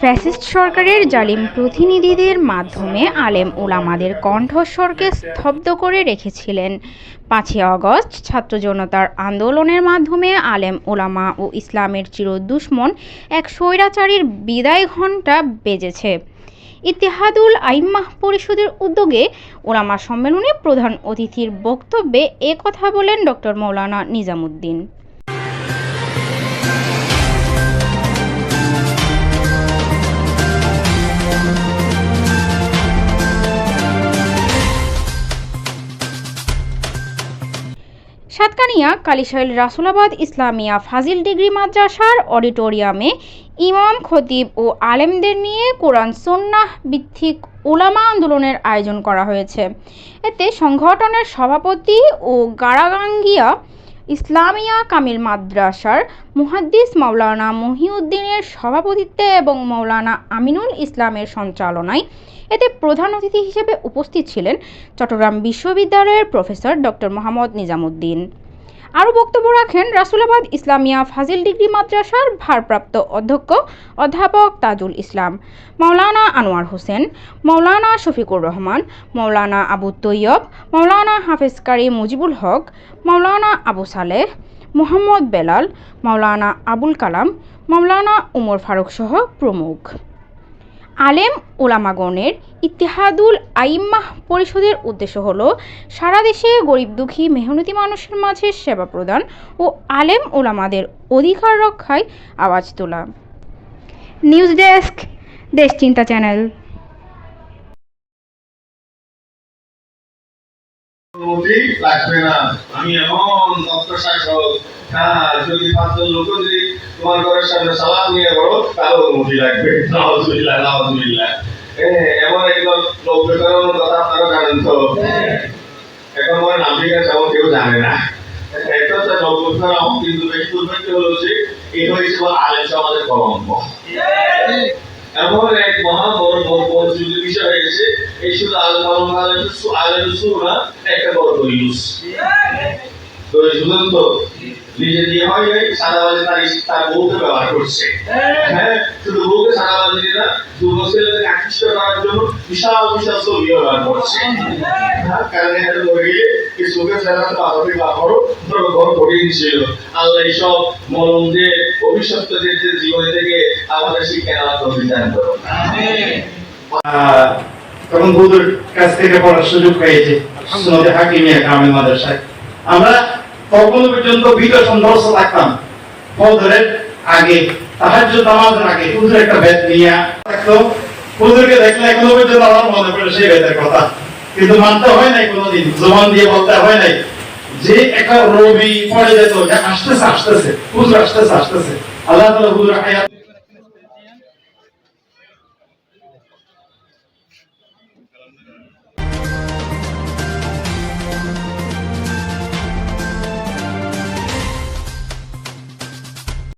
Fascist সরকারের জালিম প্রতিনিধিদের মাধ্যমে আলেম ওলামাদের কণ্ঠস্বরকে স্তব্ধ করে রেখেছিলেন। ৫ই আগস্ট ছাত্র জনতার আন্দোলনের মাধ্যমে আলেম ওলামা ও ইসলামের চিরদুশমন এক স্বৈরাচারীর বিদায় ঘণ্টা বেজেছে। ইত্তেহাদুল আইম্মাহ পরিষদের উদ্যোগে ওলামা সম্মেলনে প্রধান অতিথির বক্তব্যে এ কথা বলেন ডক্টর মৌলানা নিজামুদ্দিন। সাতকানিয়া কালিশাইল রাসুলাবাদ ইসলামিয়া ফাজিল ডিগ্রি মাদ্রাসার অডিটোরিয়ামে ইমাম, খতিব ও আলেমদের নিয়ে কোরআন সুন্নাহ ভিত্তিক উলামা আন্দোলনের আয়োজন করা হয়েছে। এতে সংগঠনের সভাপতি ও গারাগাঙ্গিয়া ইসলামিয়া কামিল মাদ্রাসার মুহাদ্দিস মাওলানা মহিউদ্দিনের সভাপতিত্বে এবং মাওলানা আমিনুল ইসলামের সঞ্চালনায় এতে প্রধান অতিথি হিসেবে উপস্থিত ছিলেন চট্টগ্রাম বিশ্ববিদ্যালয়ের প্রফেসর ডক্টর মোহাম্মদ নিজামুদ্দিন। আরও বক্তব্য রাখেন রাসুলাবাদ ইসলামিয়া ফাজিল ডিগ্রি মাদ্রাসার ভারপ্রাপ্ত অধ্যক্ষ অধ্যাপক তাজুল ইসলাম, মাওলানা আনোয়ার হোসেন, মাওলানা শফিকুর রহমান, মাওলানা আবু তৈয়ব, মাওলানা হাফেজ কারি মুজিবুল হক, মাওলানা আবু সালেহ, মোহাম্মদ বেলাল, মাওলানা আবুল কালাম, মাওলানা উমর ফারুক সহ প্রমুখ। আলেম ওলামাগণের ইত্তেহাদুল আইম্মাহ পরিষদের উদ্দেশ্য হল সারা দেশে গরিব দুঃখী মেহনতি মানুষের মাঝে সেবা প্রদান ও আলেম ওলামাদের অধিকার রক্ষায় আওয়াজ তোলা। নিউজ ডেস্ক, দেশ চিন্তা চ্যানেল। লাগবে না, আমি এমন দপ্তর শাসক, যদি পাঁচজন লোক যদি তোমার ঘরের সামনে সালাম নিয়ে বলো তাহলে অনুমতি লাগবে। নাউজুবিল্লাহ নাউজুবিল্লাহ। এমন একজন লোক বেকারের কথা আপনারা জানেন তো? এখন মনে আমেরিকা যেমন কেউ জানে না। এটা হচ্ছে লোকবেকার, কিন্তু দুর্ভাগ্য হলো যে এটা হচ্ছে আলেম সমাজের কলঙ্ক। এমন এক মহা বড় বিষয় হয়ে গেছে, এই শুধু আলেম সুরা একটা বড় ইউজ তো নিজে দিয়ে হয় নাই, সাদাবাজি তার বউকে ব্যবহার করছে। হ্যাঁ, শুধু বউকে সাদাবাজি না, যুব ছেলেদের আকৃষ্ট করার জন্য বিশাল বিশাল ছবি ব্যবহার করছে। কারণ এটা মরে গিয়ে এই চোখের জায়গাতে বাবাকে বাবারও বড় কঠিন ছিল। আল্লাহ সব মলমদের অভিশপ্তদের জীবনে থেকে আমাদের শিক্ষা নেওয়ার অভিযান করো। তখন বৌদ্ধর কাছ থেকে পড়ার সুযোগ পেয়েছে সুন্নতে হাকিমিয়া কামিল মাদ্রাসায়। আমরা তখন পর্যন্ত বিগত সন্দেহ থাকতাম। ফজরের আগে, তাহাজ্জুদ নামাজের আগে হুজুর একটা বেদ নিয়ে থাকতো। হুজুরকে দেখলে এখনো পর্যন্ত আমার মনে পড়ে সেই বেদের কথা, কিন্তু মানতে হয় নাই কোনোদিন, জবান দিয়ে বলতে হয় নাই। যে একটা রবি পড়ে যেত যে আসতেছে হুজুর আসতেছে। আল্লাহ তাআলা হুজুর হায়াত